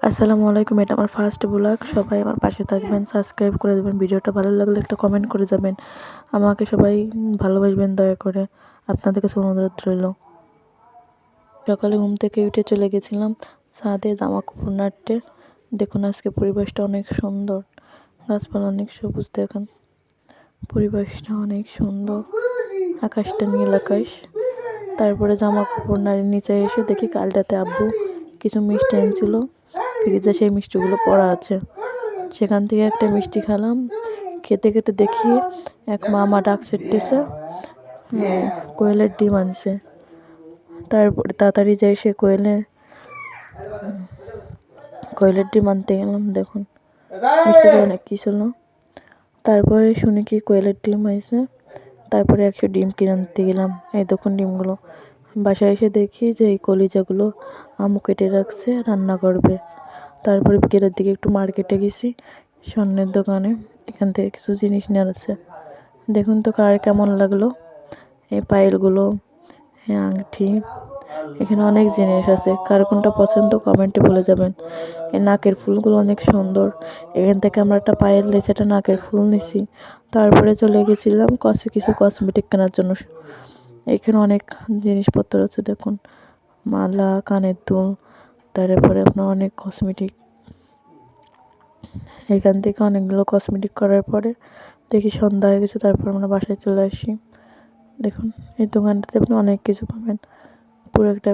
আসসালামু আলাইকুম। এটা আমার ফার্স্ট ব্লগ। সবাই আমার পাশে থাকবেন, সাবস্ক্রাইব করে দেবেন, ভিডিওটা ভালো লাগলে একটা কমেন্ট করে যাবেন। আমাকে সবাই ভালোবাসবেন দয়া করে, আপনাদের কাছে অনুরোধ রইল। সকালে ঘুম থেকে উঠে চলে গেছিলাম ছাদে জামা কাপড় নাড়তে। দেখুন আজকে পরিবেশটা অনেক সুন্দর, গাছপালা অনেক সবুজ। দেখুন পরিবেশটা অনেক সুন্দর, আকাশটা নীল আকাশ। তারপরে জামা কাপড় নাড়ে নিচে এসে দেখি কালটাতে আব্বু কিছু মিষ্টি এনেছিল, ফ্রিজে সেই মিষ্টিগুলো পড়া আছে। সেখান থেকে একটা মিষ্টি খেলাম। খেতে খেতে দেখি এক মামা ডাক ছেড়তেছে, কোয়েলের ডিম আনছে। তারপরে তাড়াতাড়ি যাই সে কোয়েলের ডিম আনতে গেলাম। দেখুন মিষ্টিটা অনেক কি ছিল। তারপরে শুনি কি কোয়েলের ডিম হয়েছে। তারপরে 100 ডিম কিনে আনতে গেলাম। এই দেখুন ডিমগুলো। বাসায় এসে দেখি যে এই কলিজাগুলো আম্মু কেটে রাখছে, রান্না করবে। তারপরে বিকেলের দিকে একটু মার্কেটে গেছি, স্বর্ণের দোকানে। এখান থেকে কিছু জিনিস নেওয়ার আছে। দেখুন তো কার কেমন লাগলো এই পায়েলগুলো, এই আংটি। এখানে অনেক জিনিস আছে, কার কোনটা পছন্দ কমেন্টে বলে যাবেন। এই নাকের ফুলগুলো অনেক সুন্দর। এখান থেকে আমরা একটা পায়েল নিয়েছি, একটা নাকের ফুল নিয়েছি। তারপরে চলে গেছিলাম কিছু কসমেটিক কেনার জন্য। এখানে অনেক জিনিসপত্র আছে। দেখুন মালা, কানের দুল, তারপরে আপনার অনেক কসমেটিক। এখান থেকে অনেকগুলো কসমেটিক করার পরে দেখি সন্ধ্যা হয়ে গেছে। তারপর আমরা বাসায় চলে আসি। দেখুন এই দোকানটাতে আপনি অনেক কিছু পাবেন, পুরো একটা